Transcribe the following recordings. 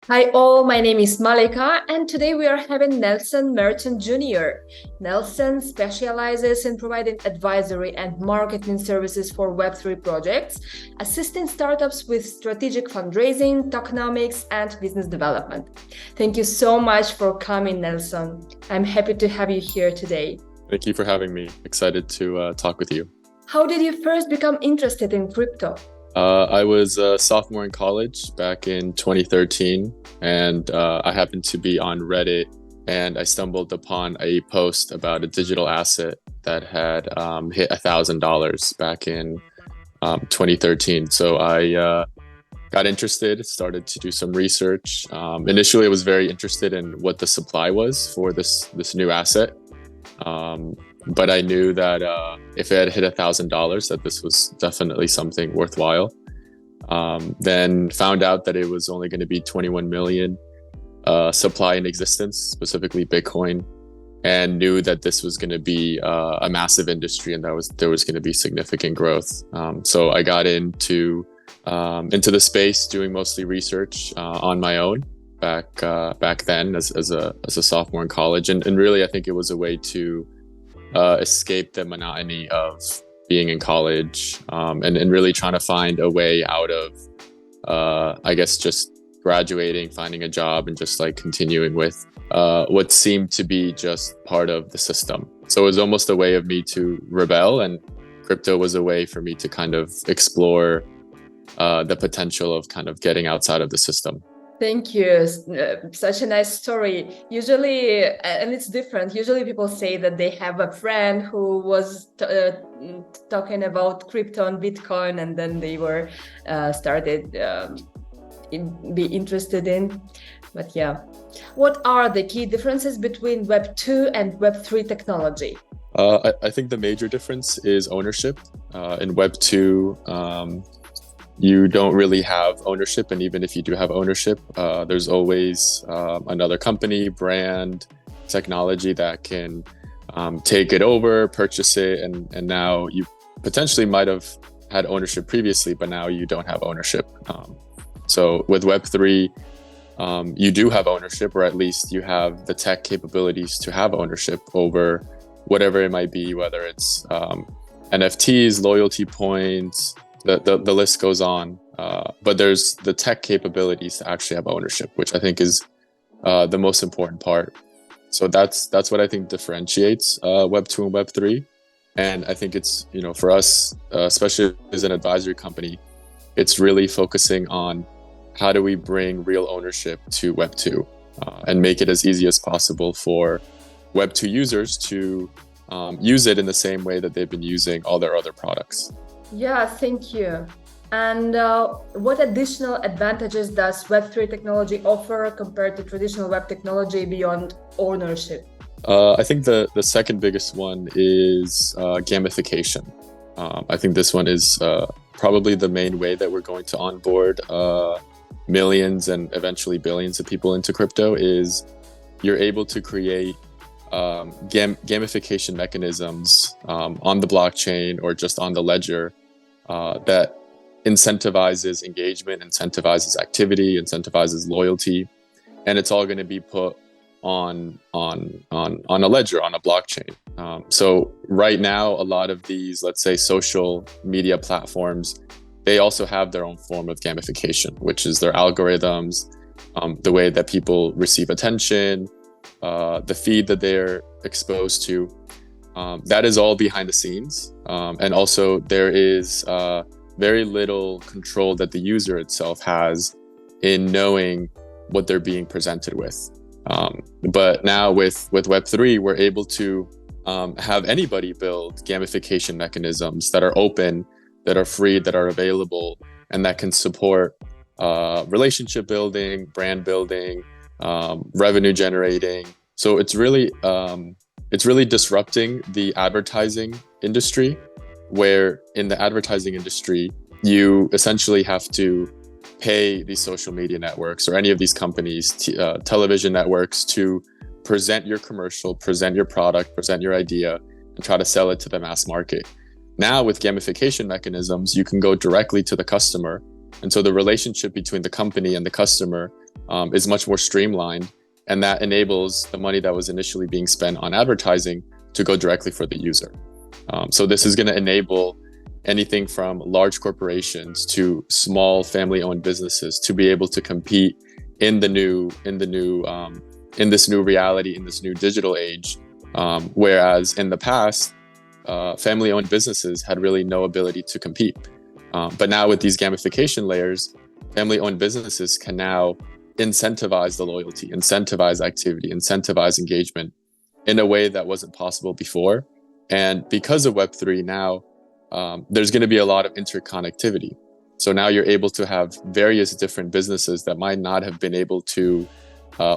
Hi all, my name is Malika and today we are having Nelson Merchant Jr. Nelson specializes in providing advisory and marketing services for Web3 projects, assisting startups with strategic fundraising, tokenomics, and business development. Thank you so much for coming, Nelson. I'm happy to have you here today. Thank you for having me. Excited to talk with you. How did you first become interested in crypto? I was a sophomore in college back in 2013, and I happened to be on Reddit, and I stumbled upon a post about a digital asset that had hit $1,000 back in 2013. So I got interested, started to do some research. Initially, I was very interested in what the supply was for this new asset. But I knew that if it had hit $1,000, that this was definitely something worthwhile. Then found out that it was only going to be 21 million supply in existence, specifically Bitcoin, and knew that this was going to be a massive industry and there was going to be significant growth. So I got into the space, doing mostly research on my own back then as a sophomore in college, and really I think it was a way to escape the monotony of being in college, and really trying to find a way out of I guess just graduating, finding a job, and just like continuing with what seemed to be just part of the system. So it was almost a way of me to rebel, and crypto was a way for me to kind of explore the potential of kind of getting outside of the system. Thank you. Such a nice story. Usually, and it's different. Usually people say that they have a friend who was talking about crypto and Bitcoin, and then they were started be interested in. But yeah, what are the key differences between Web 2 and Web 3 technology? I think the major difference is ownership. In Web 2, you don't really have ownership, and even if you do have ownership, there's always another company, brand, technology that can take it over, purchase it, and now you potentially might have had ownership previously, but now you don't have ownership. So with Web3, you do have ownership, or at least you have the tech capabilities to have ownership over whatever it might be, whether it's NFTs, loyalty points, the list goes on, but there's the tech capabilities to actually have ownership, which I think is the most important part. So that's what I think differentiates Web 2 and Web 3. And I think it's, for us, especially as an advisory company, it's really focusing on how do we bring real ownership to Web 2 and make it as easy as possible for Web 2 users to use it in the same way that they've been using all their other products. Yeah, thank you. And what additional advantages does Web3 technology offer compared to traditional web technology beyond ownership? I think the second biggest one is gamification. I think this one is probably the main way that we're going to onboard millions and eventually billions of people into crypto. Is you're able to create gamification mechanisms on the blockchain or just on the ledger that incentivizes engagement, incentivizes activity, incentivizes loyalty, and it's all going to be put on a ledger, on a blockchain. So right now, a lot of these, let's say, social media platforms, they also have their own form of gamification, which is their algorithms, the way that people receive attention, the feed that they're exposed to. That is all behind the scenes. And also there is very little control that the user itself has in knowing what they're being presented with. But now with Web3, we're able to have anybody build gamification mechanisms that are open, that are free, that are available, and that can support relationship building, brand building, revenue generating. So it's really disrupting the advertising industry, where in the advertising industry, you essentially have to pay these social media networks or any of these companies, television networks, to present your commercial, present your product, present your idea, and try to sell it to the mass market. Now with gamification mechanisms, you can go directly to the customer. And so the relationship between the company and the customer is much more streamlined, and that enables the money that was initially being spent on advertising to go directly for the user. So this is going to enable anything from large corporations to small family-owned businesses to be able to compete in this new reality, in this new digital age. Whereas in the past, family-owned businesses had really no ability to compete. But now with these gamification layers, family-owned businesses can now incentivize the loyalty, incentivize activity, incentivize engagement in a way that wasn't possible before. And because of Web3 now, there's going to be a lot of interconnectivity. So now you're able to have various different businesses that might not have been able to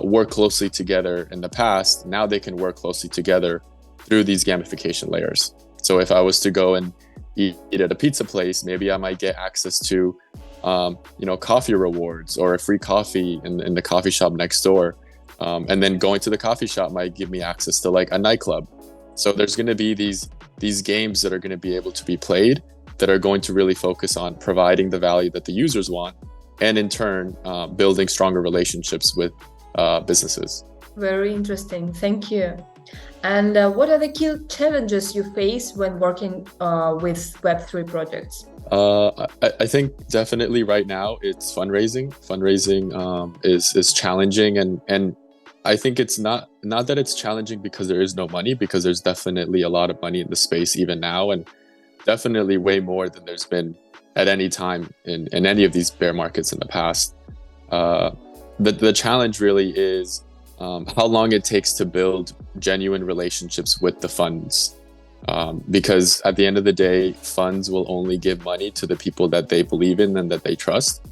work closely together in the past. Now they can work closely together through these gamification layers. So if I was to go and eat at a pizza place, maybe I might get access to coffee rewards or a free coffee in the coffee shop next door. And then going to the coffee shop might give me access to like a nightclub. So there's going to be these games that are going to be able to be played that are going to really focus on providing the value that the users want, and in turn, building stronger relationships with businesses. Very interesting. Thank you. And what are the key challenges you face when working with Web3 projects? I think definitely right now it's fundraising. Fundraising is challenging, and I think it's not that it's challenging because there is no money, because there's definitely a lot of money in the space even now, and definitely way more than there's been at any time in any of these bear markets in the past. The challenge really is how long it takes to build genuine relationships with the funds. Because at the end of the day, funds will only give money to the people that they believe in and that they trust.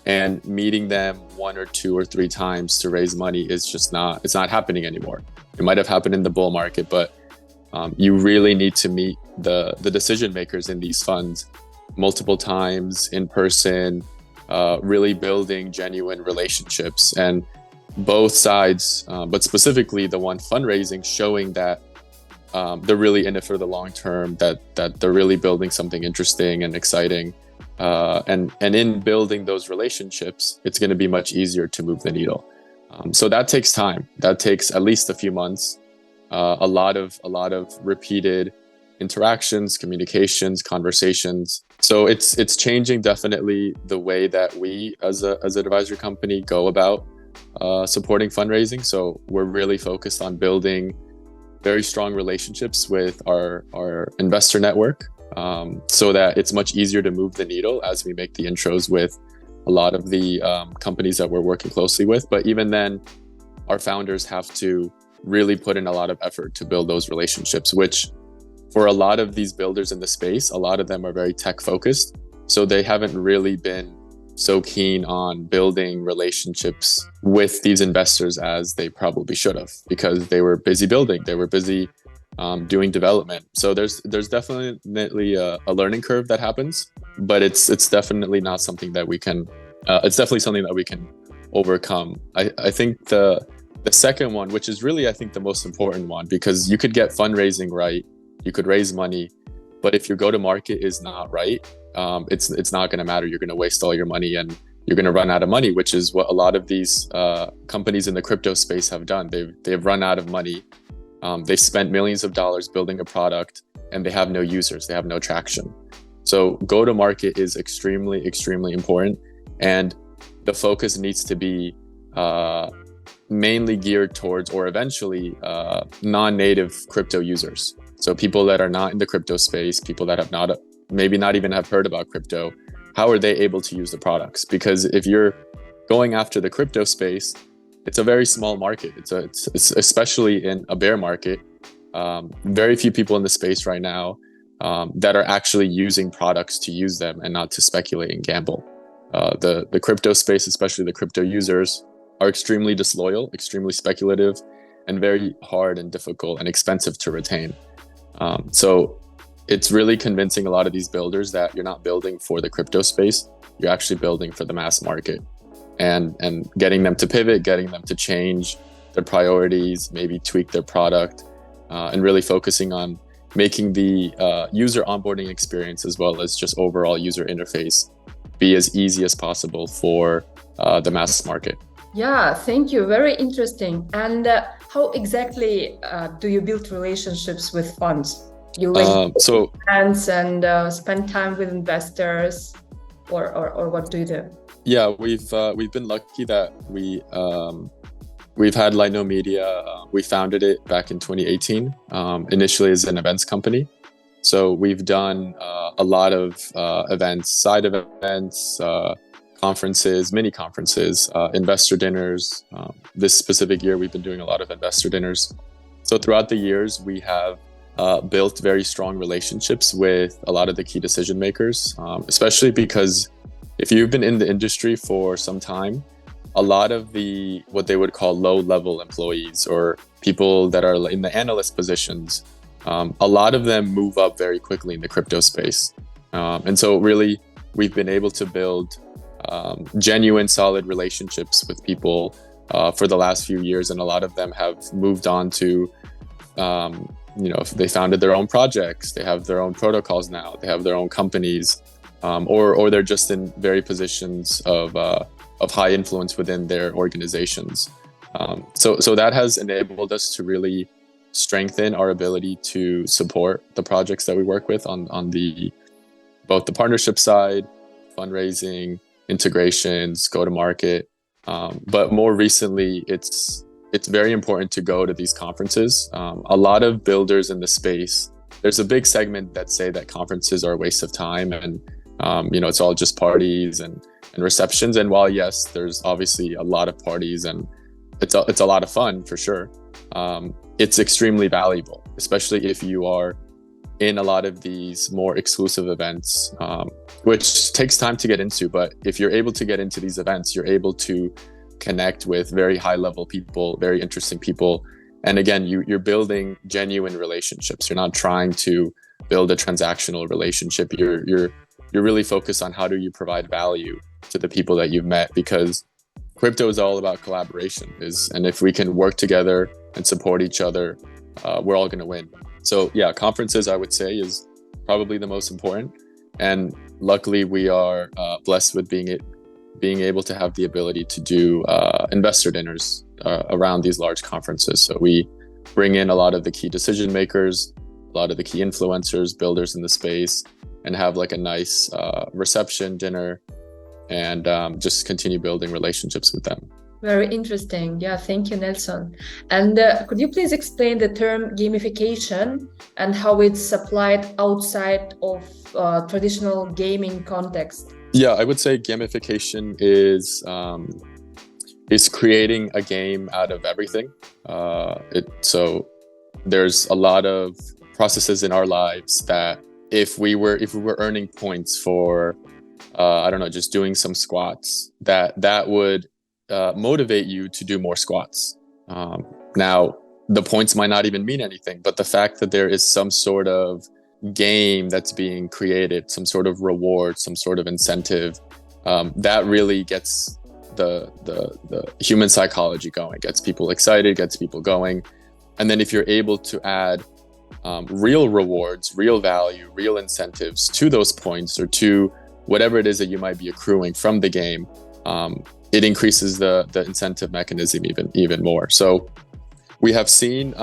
And meeting them 1 or 2 or 3 times to raise money is just it's not happening anymore. It might have happened in the bull market, but you really need to meet the decision makers in these funds multiple times in person, really building genuine relationships. And both sides, but specifically the one fundraising, showing that they're really in it for the long term, that they're really building something interesting and exciting. And in building those relationships, it's going to be much easier to move the needle. So that takes time. That takes at least a few months, a lot of repeated interactions, communications, conversations. So it's changing definitely the way that we as an advisory company go about supporting fundraising. So we're really focused on building very strong relationships with our investor network, so that it's much easier to move the needle as we make the intros with a lot of the companies that we're working closely with. But even then, our founders have to really put in a lot of effort to build those relationships, which for a lot of these builders in the space, a lot of them are very tech focused. So they haven't really been so keen on building relationships with these investors as they probably should have, because they were busy building, they were busy doing development. So there's definitely a learning curve that happens, but it's definitely not something that we can. It's definitely something that we can overcome. I think the second one, which is really I think the most important one, because you could get fundraising right, you could raise money, but if your go-to-market is not right, it's not going to matter. You're going to waste all your money and you're going to run out of money, which is what a lot of these companies in the crypto space have done. They've run out of money. They've spent millions of dollars building a product and they have no users. They have no traction. So go-to-market is extremely, extremely important. And the focus needs to be mainly geared towards, or eventually, non-native crypto users. So people that are not in the crypto space, people that have maybe not even have heard about crypto, how are they able to use the products? Because if you're going after the crypto space, it's a very small market. It's especially in a bear market, very few people in the space right now that are actually using products to use them and not to speculate and gamble. The crypto space, especially the crypto users, are extremely disloyal, extremely speculative, and very hard and difficult and expensive to retain. So it's really convincing a lot of these builders that you're not building for the crypto space, you're actually building for the mass market, and getting them to pivot, getting them to change their priorities, maybe tweak their product, and really focusing on making the user onboarding experience as well as just overall user interface be as easy as possible for the mass market. Yeah, thank you. Very interesting. And how exactly do you build relationships with funds? You So friends and spend time with investors, or what do you do? yeah, we've been lucky that we've had Lino Media. We founded it back in 2018, initially as an events company. So we've done a lot of events, side events, conferences, mini conferences, investor dinners. This specific year, we've been doing a lot of investor dinners. So throughout the years, we have built very strong relationships with a lot of the key decision makers, especially because if you've been in the industry for some time, a lot of the what they would call low-level employees or people that are in the analyst positions, a lot of them move up very quickly in the crypto space. And so really, we've been able to build genuine, solid relationships with people for the last few years. And a lot of them have moved on to, they founded their own projects, they have their own protocols now, they have their own companies, or they're just in very positions of high influence within their organizations. So that has enabled us to really strengthen our ability to support the projects that we work with on both the partnership side, fundraising, integrations, go to market. But more recently, it's very important to go to these conferences. A lot of builders in the space, there's a big segment that say that conferences are a waste of time and it's all just parties and receptions. And while yes, there's obviously a lot of parties and it's a lot of fun for sure. It's extremely valuable, especially if you are in a lot of these more exclusive events, which takes time to get into. But if you're able to get into these events, you're able to connect with very high level people, very interesting people. And again, you're building genuine relationships. You're not trying to build a transactional relationship. You're really focused on how do you provide value to the people that you've met, because crypto is all about collaboration. And if we can work together and support each other, we're all going to win. So yeah, conferences, I would say, is probably the most important. And luckily, we are blessed with being able to have the ability to do investor dinners around these large conferences. So we bring in a lot of the key decision makers, a lot of the key influencers, builders in the space, and have like a nice reception dinner and just continue building relationships with them. Very interesting. Yeah, thank you, Nelson. And could you please explain the term gamification and how it's applied outside of traditional gaming context? Yeah, I would say gamification is creating a game out of everything. So there's a lot of processes in our lives that if we were earning points for just doing some squats, that would motivate you to do more squats. Now, the points might not even mean anything, but the fact that there is some sort of game that's being created, some sort of reward, some sort of incentive, that really gets the human psychology going, gets people excited, gets people going. And then if you're able to add real rewards, real value, real incentives to those points or to whatever it is that you might be accruing from the game, it increases the incentive mechanism even more. So we have seen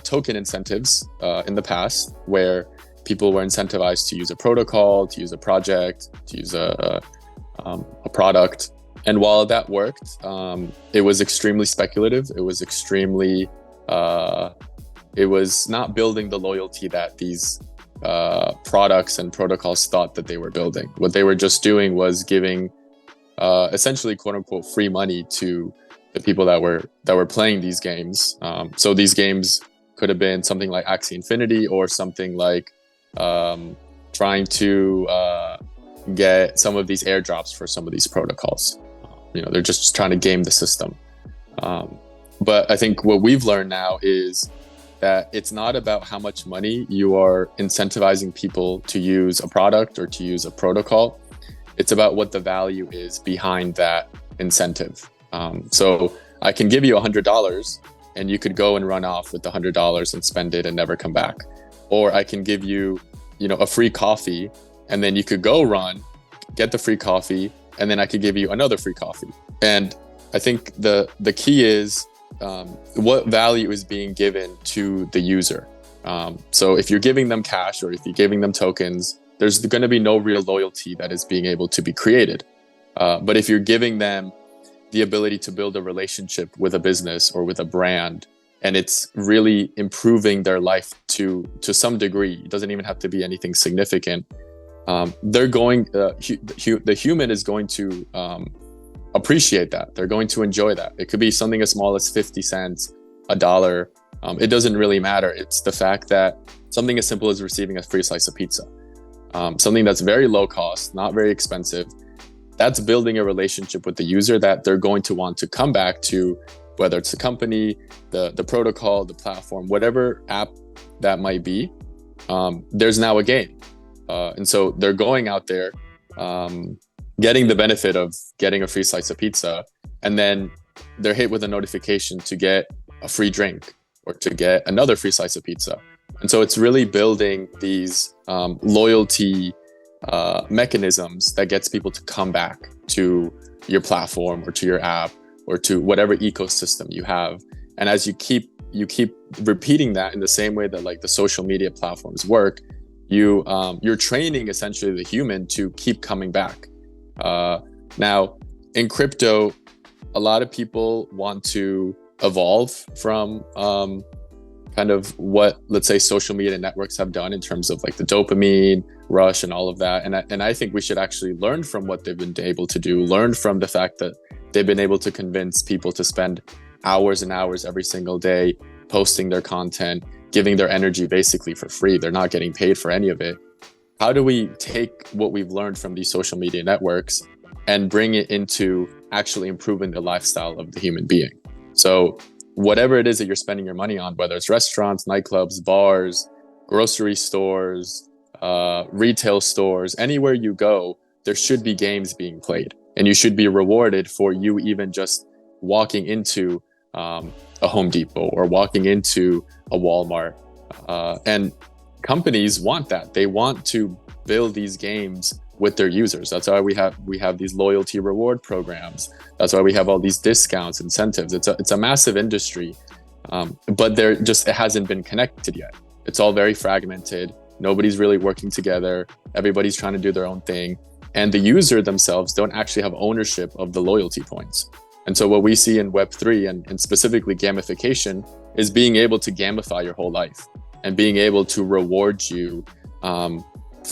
token incentives in the past where people were incentivized to use a protocol, to use a project, to use a product. And while that worked, it was extremely speculative. It was it was not building the loyalty that these products and protocols thought that they were building. What they were just doing was giving essentially quote unquote free money to the people that were playing these games. So these games could have been something like Axie Infinity or something like trying to get some of these airdrops for some of these protocols. They're just trying to game the system. But I think what we've learned now is that it's not about how much money you are incentivizing people to use a product or to use a protocol. It's about what the value is behind that incentive. So I can give you $100 and you could go and run off with the $100 and spend it and never come back. Or I can give you, a free coffee and then you could go run, get the free coffee, and then I could give you another free coffee. And I think the key is what value is being given to the user. So if you're giving them cash or if you're giving them tokens, there's going to be no real loyalty that is being able to be created. But if you're giving them the ability to build a relationship with a business or with a brand, and it's really improving their life to some degree, it doesn't even have to be anything significant. They're going, the human is going to appreciate that. They're going to enjoy that. It could be something as small as 50 cents, $1. It doesn't really matter. It's the fact that something as simple as receiving a free slice of pizza, something that's very low cost, not very expensive, that's building a relationship with the user that they're going to want to come back to, whether it's the company, the protocol, the platform, whatever app that might be. There's now a game. And so they're going out there, getting the benefit of getting a free slice of pizza, and then they're hit with a notification to get a free drink or to get another free slice of pizza. And so it's really building these loyalty mechanisms that gets people to come back to your platform or to your app or to whatever ecosystem you have. And as you keep repeating that in the same way that like the social media platforms work, you're training essentially the human to keep coming back. Now in crypto, a lot of people want to evolve from kind of what, let's say, social media networks have done in terms of like the dopamine rush and all of that. And I think we should actually learn from what they've been able to do, learn from the fact that they've been able to convince people to spend hours and hours every single day posting their content, giving their energy basically for free. They're not getting paid for any of it. How do we take what we've learned from these social media networks and bring it into actually improving the lifestyle of the human being? So whatever it is that you're spending your money on, whether it's restaurants, nightclubs, bars, grocery stores, retail stores, anywhere you go, there should be games being played, and you should be rewarded for you even just walking into a Home Depot or walking into a Walmart. And companies want that. They want to build these games with their users. That's why we have these loyalty reward programs. That's why we have all these discounts, incentives. It's a massive industry, but it hasn't been connected yet. It's all very fragmented. Nobody's really working together. Everybody's trying to do their own thing. And the user themselves don't actually have ownership of the loyalty points. And so what we see in Web3 and specifically gamification is being able to gamify your whole life and being able to reward you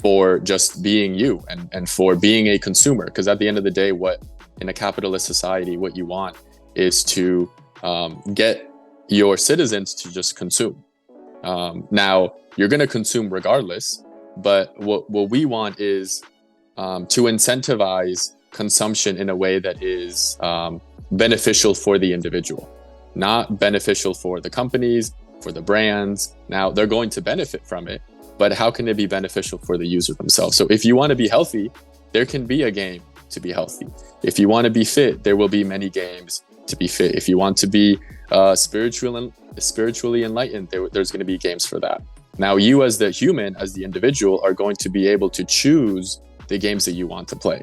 for just being you and for being a consumer. Because at the end of the day, what in a capitalist society, what you want is to get your citizens to just consume. Now, you're going to consume regardless, but what we want is to incentivize consumption in a way that is beneficial for the individual, not beneficial for the companies, for the brands. Now, they're going to benefit from it, but how can it be beneficial for the user themselves? So if you want to be healthy, there can be a game to be healthy. If you want to be fit, there will be many games to be fit. If you want to be spiritually enlightened, there's going to be games for that. Now, you as the human, as the individual, are going to be able to choose the games that you want to play.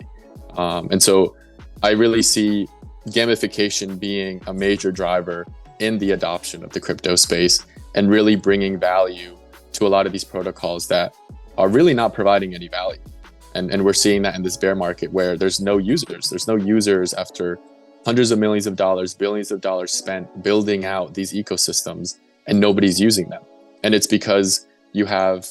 And so I really see gamification being a major driver in the adoption of the crypto space and really bringing value to a lot of these protocols that are really not providing any value. And we're seeing that in this bear market where there's no users. There's no users after hundreds of millions of dollars, billions of dollars spent building out these ecosystems, and nobody's using them. And it's because you have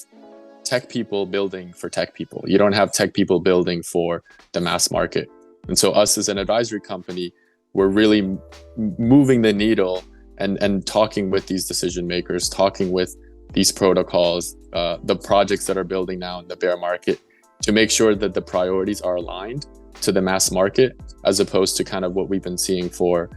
tech people building for tech people. You don't have tech people building for the mass market. And so us as an advisory company, we're really moving the needle and talking with these decision makers, talking with these protocols, the projects that are building now in the bear market, to make sure that the priorities are aligned to the mass market, as opposed to kind of what we've been seeing for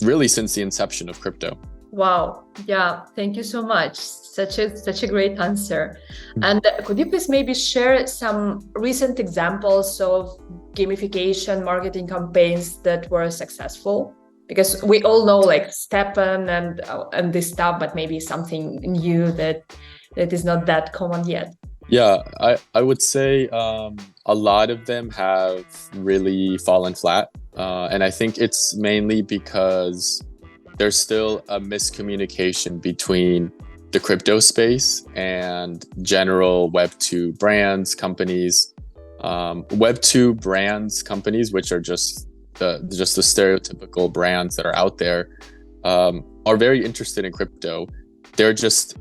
really since the inception of crypto. Wow. Yeah. Thank you so much. Such a great answer. And could you please maybe share some recent examples of gamification marketing campaigns that were successful? Because we all know like Stepan and this stuff, but maybe something new that is not that common yet. Yeah, I would say a lot of them have really fallen flat. And I think it's mainly because there's still a miscommunication between the crypto space and general Web2 brands, companies. Web2 brands, companies, which are just the stereotypical brands that are out there, are very interested in crypto. They're just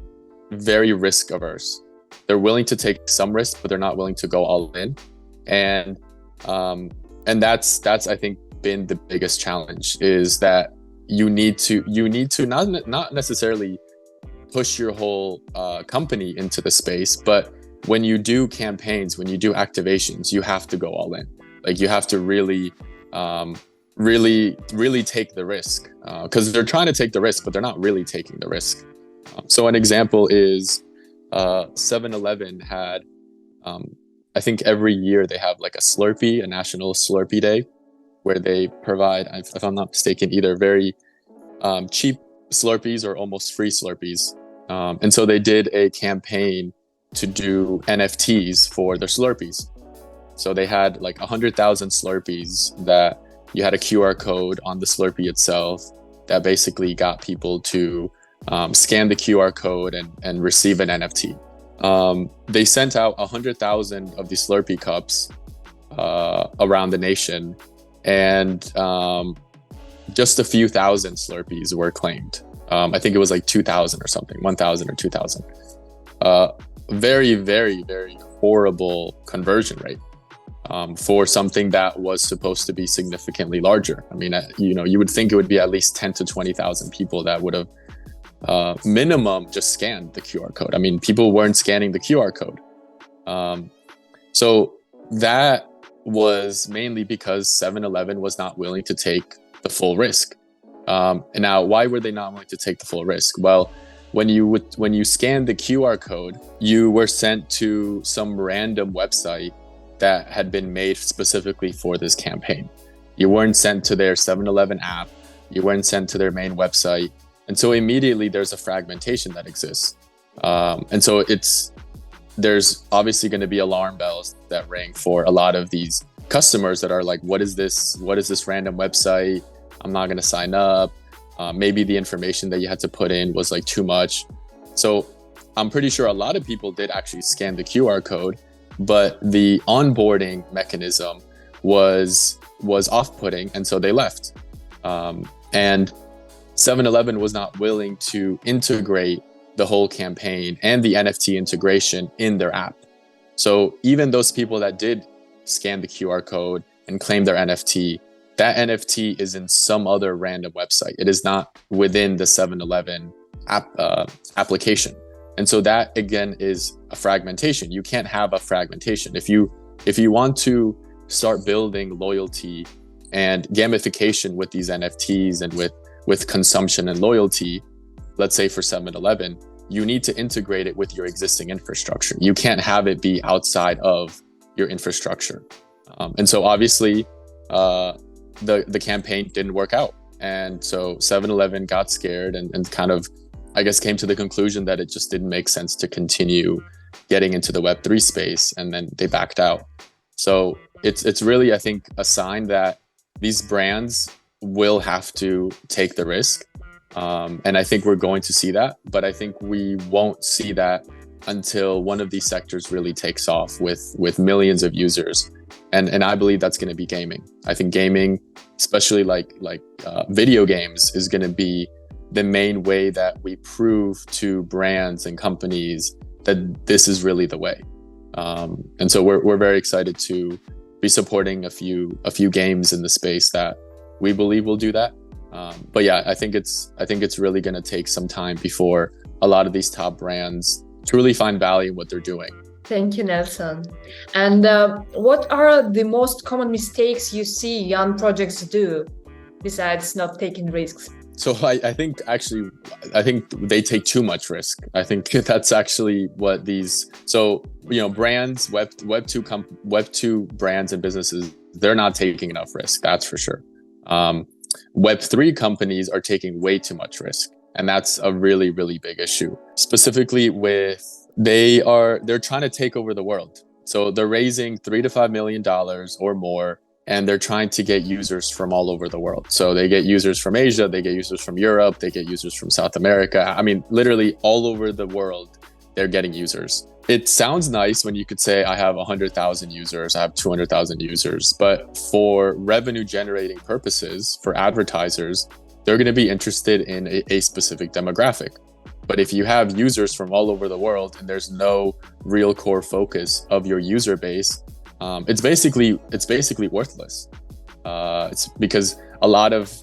very risk averse. They're willing to take some risk, but they're not willing to go all in. And um, and that's I think been the biggest challenge, is that you need to not necessarily push your whole company into the space, but when you do campaigns, when you do activations, you have to go all in. Like, you have to really really take the risk, because they're trying to take the risk, but they're not really taking the risk. So an example is 7-Eleven had, I think every year they have like a national Slurpee day, where they provide, if I'm not mistaken, either very cheap Slurpees or almost free Slurpees. And so they did a campaign to do NFTs for their Slurpees. So they had like 100,000 Slurpees that you had a QR code on the Slurpee itself that basically got people to scan the QR code and receive an NFT. They sent out 100,000 of these Slurpee cups around the nation, and just a few thousand Slurpees were claimed. I think it was like 2,000 or something, 1,000 or 2,000. Very, very, very horrible conversion rate for something that was supposed to be significantly larger. I mean, you would think it would be at least 10 to 20,000 people that would have minimum just scanned the QR code. I mean, people weren't scanning the QR code. So that was mainly because 7-Eleven was not willing to take the full risk. And now, why were they not willing to take the full risk? Well, when you scanned the QR code, you were sent to some random website that had been made specifically for this campaign. You weren't sent to their 7-Eleven app. You weren't sent to their main website. And so immediately there's a fragmentation that exists. And so there's obviously going to be alarm bells that ring for a lot of these customers that are like, what is this random website? I'm not going to sign up. Maybe the information that you had to put in was like too much. So I'm pretty sure a lot of people did actually scan the QR code, but the onboarding mechanism was off-putting, and so they left. And 7-Eleven was not willing to integrate the whole campaign and the NFT integration in their app. So even those people that did scan the QR code and claim their NFT, that NFT is in some other random website. It is not within the 7-Eleven application. And so that, again, is a fragmentation. You can't have a fragmentation. If you want to start building loyalty and gamification with these NFTs and with consumption and loyalty, let's say for 7-Eleven, you need to integrate it with your existing infrastructure. You can't have it be outside of your infrastructure. And so obviously, the campaign didn't work out. And so 7-Eleven got scared and kind of, I guess, came to the conclusion that it just didn't make sense to continue getting into the Web3 space, and then they backed out. So it's really, I think, a sign that these brands will have to take the risk. And I think we're going to see that, but I think we won't see that until one of these sectors really takes off with millions of users. And I believe that's going to be gaming. I think gaming, especially like video games, is going to be the main way that we prove to brands and companies that this is really the way. And so we're very excited to be supporting a few games in the space that we believe will do that. But yeah, I think it's really going to take some time before a lot of these top brands truly find value in what they're doing. Thank you, Nelson. And what are the most common mistakes you see young projects do besides not taking risks? So I think they take too much risk. I think that's actually what brands, Web2 brands and businesses, they're not taking enough risk. That's for sure. Web3 companies are taking way too much risk. And that's a really, really big issue, specifically with they're trying to take over the world. So they're raising $3 to $5 million or more, and they're trying to get users from all over the world. So they get users from Asia, they get users from Europe, they get users from South America. I mean, literally all over the world, they're getting users. It sounds nice when you could say, I have 100,000 users, I have 200,000 users, but for revenue generating purposes, for advertisers, they're going to be interested in a specific demographic. But if you have users from all over the world and there's no real core focus of your user base, it's basically worthless. It's because a lot of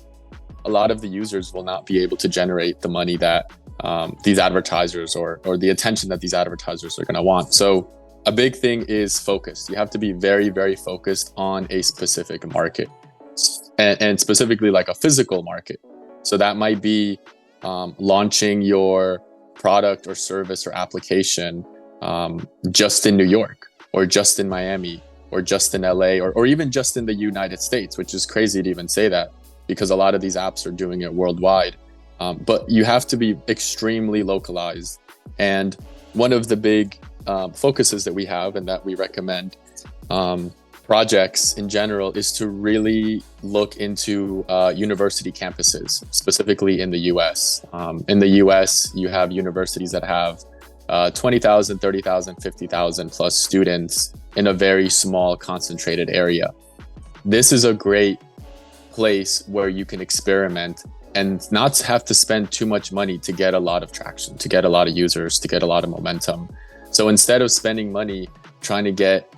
the users will not be able to generate the money that these advertisers or the attention that these advertisers are going to want. So a big thing is focus. You have to be very, very focused on a specific market, and specifically like a physical market. So that might be launching your product or service or application just in New York, or just in Miami, or just in LA, or even just in the United States, which is crazy to even say that because a lot of these apps are doing it worldwide. But you have to be extremely localized. And one of the big focuses that we have and that we recommend projects in general is to really look into university campuses, specifically in the US. In the US, you have universities that have 20,000, 30,000, 50,000 plus students in a very small concentrated area. This is a great place where you can experiment and not have to spend too much money to get a lot of traction, to get a lot of users, to get a lot of momentum. So instead of spending money trying to get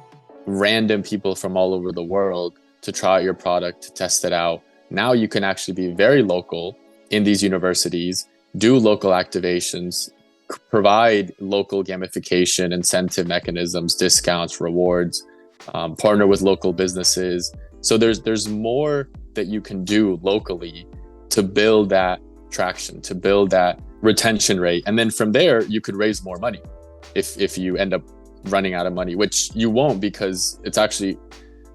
random people from all over the world to try out your product, to test it out, now you can actually be very local in these universities, do local activations, provide local gamification, incentive mechanisms, discounts, rewards, partner with local businesses. So there's more that you can do locally to build that traction, to build that retention rate. And then from there, you could raise more money if you end up running out of money, which you won't, because it's actually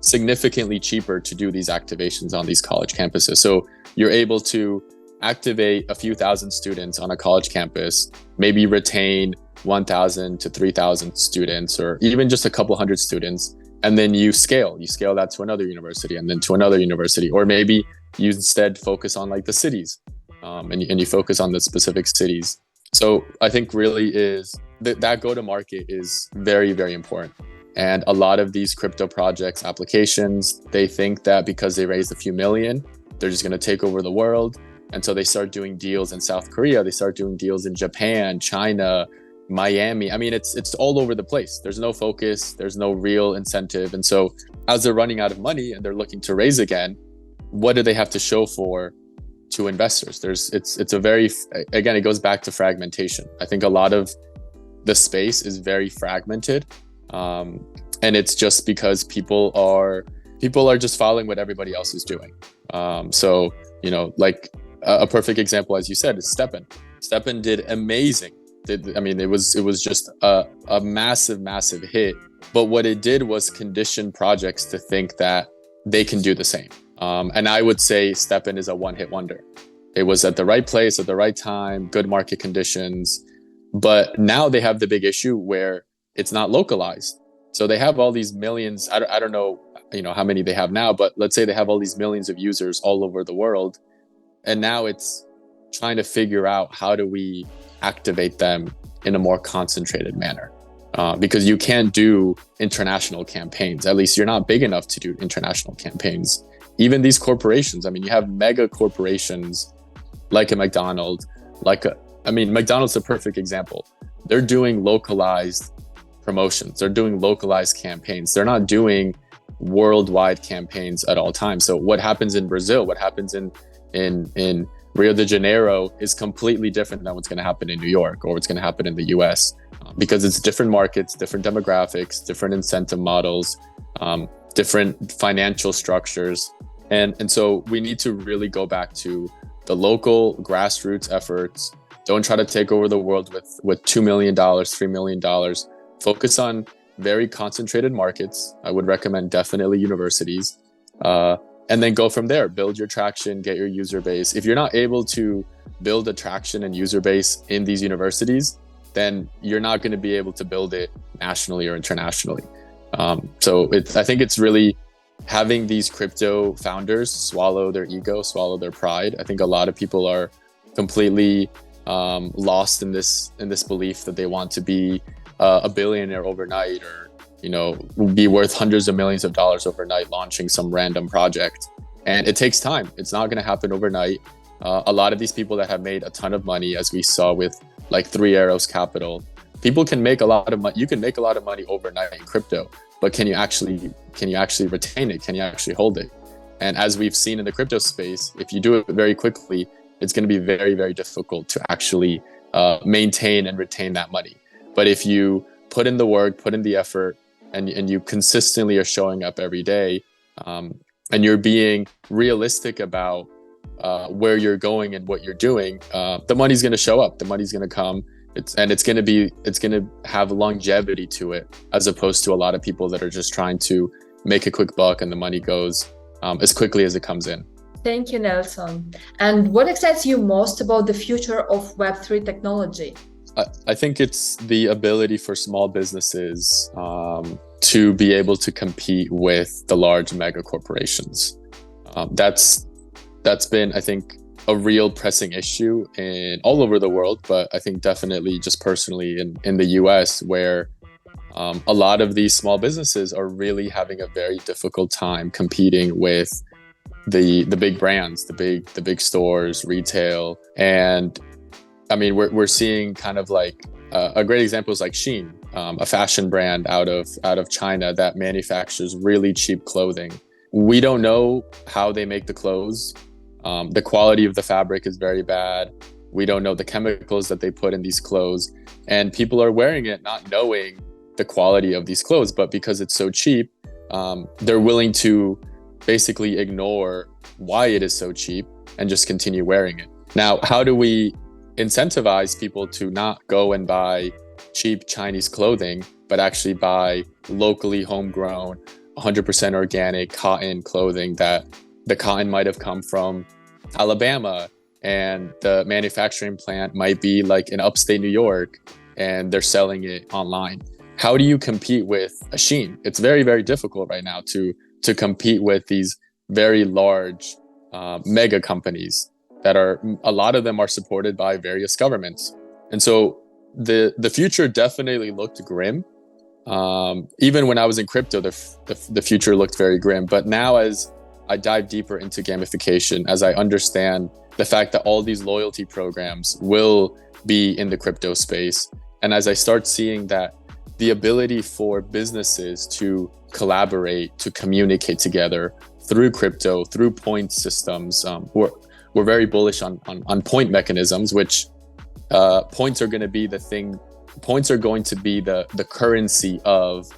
significantly cheaper to do these activations on these college campuses. So you're able to activate a few thousand students on a college campus, maybe retain 1,000 to 3,000 students, or even just a couple hundred students. And then you scale that to another university, and then to another university, or maybe you instead focus on like the cities, and you focus on the specific cities. So I think really is that go-to-market is very, very important. And a lot of these crypto projects, applications, they think that because they raised a few million, they're just going to take over the world. And so they start doing deals in South Korea, they start doing deals in Japan, China, Miami. I mean, it's all over the place. There's no focus, there's no real incentive. And so as they're running out of money and they're looking to raise again, what do they have to show for to investors? It's a very, again, it goes back to fragmentation. I think a lot of the space is very fragmented. And it's just because people are just following what everybody else is doing. So, like a perfect example, as you said, is Steppen. Steppen did amazing. It was just a massive hit. But what it did was condition projects to think that they can do the same. And I would say Steppen is a one-hit wonder. It was at the right place at the right time, good market conditions. But now they have the big issue where it's not localized. So they have all these millions. I don't know, how many they have now, but let's say they have all these millions of users all over the world. And now it's trying to figure out, how do we activate them in a more concentrated manner? Because you can't do international campaigns. At least you're not big enough to do international campaigns. Even these corporations, you have mega corporations like a McDonald's, McDonald's is a perfect example. They're doing localized promotions. They're doing localized campaigns. They're not doing worldwide campaigns at all times. So what happens in Brazil, what happens in Rio de Janeiro is completely different than what's going to happen in New York or what's going to happen in the US, because it's different markets, different demographics, different incentive models, different financial structures. And so we need to really go back to the local grassroots efforts. Don't try to take over the world with $2 million, $3 million. Focus on very concentrated markets. I would recommend definitely universities. And then go from there, build your traction, get your user base. If you're not able to build a traction and user base in these universities, then you're not going to be able to build it nationally or internationally. I think it's really having these crypto founders swallow their ego, swallow their pride. I think a lot of people are completely lost in this belief that they want to be a billionaire overnight, or be worth hundreds of millions of dollars overnight launching some random project. And it takes time. It's not going to happen overnight. A lot of these people that have made a ton of money, as we saw with like Three Arrows Capital, people can make a lot of money. You can make a lot of money overnight in crypto, but can you actually retain it? Can you actually hold it? And as we've seen in the crypto space, if you do it very quickly, it's going to be very, very difficult to actually maintain and retain that money. But if you put in the work, put in the effort, and you consistently are showing up every day, and you're being realistic about where you're going and what you're doing, the money's going to show up. The money's going to come. It's going to have longevity to it, as opposed to a lot of people that are just trying to make a quick buck and the money goes as quickly as it comes in. Thank you, Nelson. And what excites you most about the future of Web3 technology? I think it's the ability for small businesses to be able to compete with the large mega corporations. That's been, I think, a real pressing issue all over the world, but I think definitely just personally in the US, where a lot of these small businesses are really having a very difficult time competing with the big brands, the big stores, retail. And I mean, we're seeing kind of like a great example is like Shein, a fashion brand out of China that manufactures really cheap clothing. We don't know how they make the clothes. The quality of the fabric is very bad. We don't know the chemicals that they put in these clothes, and people are wearing it not knowing the quality of these clothes, but because it's so cheap, they're willing to basically ignore why it is so cheap and just continue wearing it. Now, how do we incentivize people to not go and buy cheap Chinese clothing, but actually buy locally homegrown, 100% organic cotton clothing that the cotton might have come from Alabama and the manufacturing plant might be like in upstate New York and they're selling it online? How do you compete with a Shein? It's very, very difficult right now to compete with these very large mega companies that a lot of them are supported by various governments. And so the future definitely looked grim. Even when I was in crypto, the future looked very grim. But now, as I dive deeper into gamification, as I understand the fact that all these loyalty programs will be in the crypto space, and as I start seeing that the ability for businesses to collaborate, to communicate together through crypto, through point systems, we're very bullish on point mechanisms, which points are going to be the thing. Points are going to be the currency of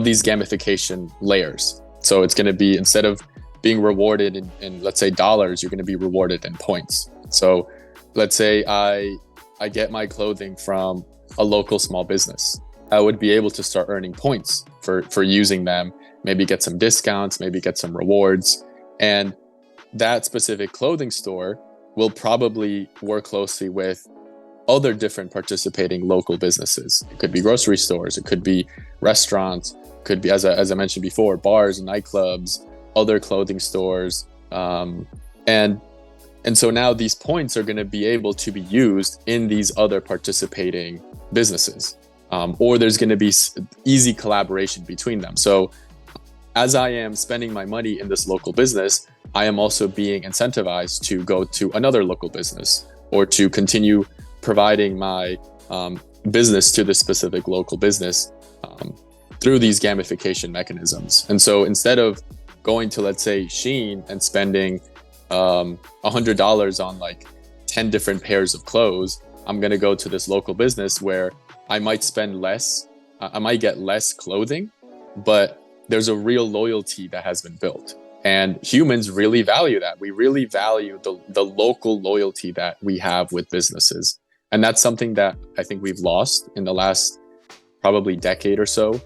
these gamification layers. So it's going to be, instead of being rewarded in let's say dollars, you're going to be rewarded in points. So let's say I get my clothing from a local small business. I would be able to start earning points for using them, maybe get some discounts, maybe get some rewards. And that specific clothing store will probably work closely with other different participating local businesses. It could be grocery stores, it could be restaurants, could be, as I mentioned before, bars, nightclubs, other clothing stores. And so now these points are going to be able to be used in these other participating businesses, or there's going to be easy collaboration between them. So as I am spending my money in this local business, I am also being incentivized to go to another local business or to continue providing my business to this specific local business through these gamification mechanisms. And so instead of going to, let's say, Shein and spending $100 on like 10 different pairs of clothes, I'm going to go to this local business where I might spend less, I might get less clothing, but there's a real loyalty that has been built. And humans really value that. We really value the local loyalty that we have with businesses. And that's something that I think we've lost in the last probably decade or so,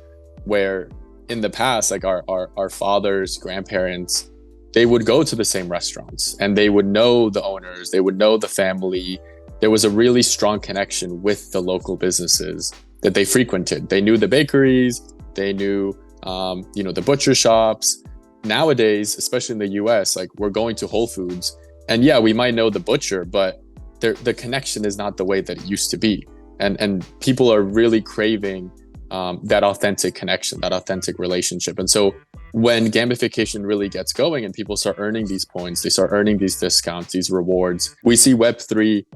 where in the past, like our fathers, grandparents, they would go to the same restaurants and they would know the owners, they would know the family, there was a really strong connection with the local businesses that they frequented. They knew the bakeries, they knew, the butcher shops. Nowadays, especially in the US, like we're going to Whole Foods and yeah, we might know the butcher, but the connection is not the way that it used to be. And people are really craving that authentic connection, that authentic relationship. And so when gamification really gets going and people start earning these points, they start earning these discounts, these rewards, we see Web3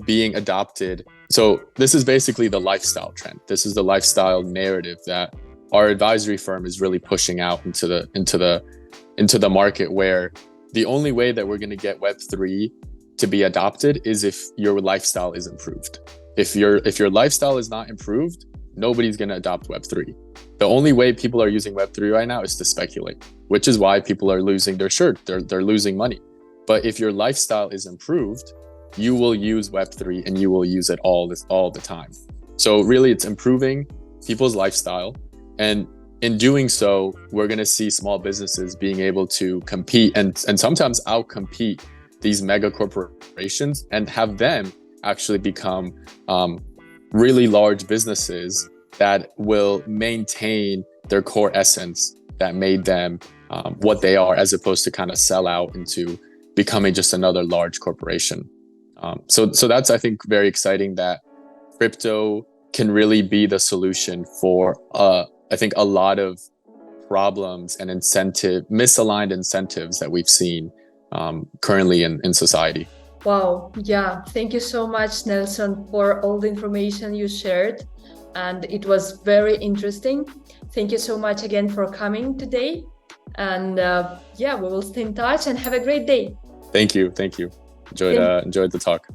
being adopted. So this is basically the lifestyle trend. This is the lifestyle narrative that our advisory firm is really pushing out into the market, where the only way that we're going to get Web3 to be adopted is if your lifestyle is improved. If your lifestyle is not improved, nobody's going to adopt Web3. The only way people are using Web3 right now is to speculate, which is why people are losing their shirt. They're losing money. But if your lifestyle is improved, you will use Web3 and you will use it all the time. So really, it's improving people's lifestyle. And in doing so, we're going to see small businesses being able to compete and sometimes outcompete these mega corporations and have them actually become really large businesses that will maintain their core essence that made them what they are, as opposed to kind of sell out into becoming just another large corporation. So that's, I think, very exciting that crypto can really be the solution for, I think, a lot of problems and misaligned incentives that we've seen currently in society. Wow. Yeah. Thank you so much, Nelson, for all the information you shared. And it was very interesting. Thank you so much again for coming today. And we will stay in touch and have a great day. Thank you. Enjoyed the talk.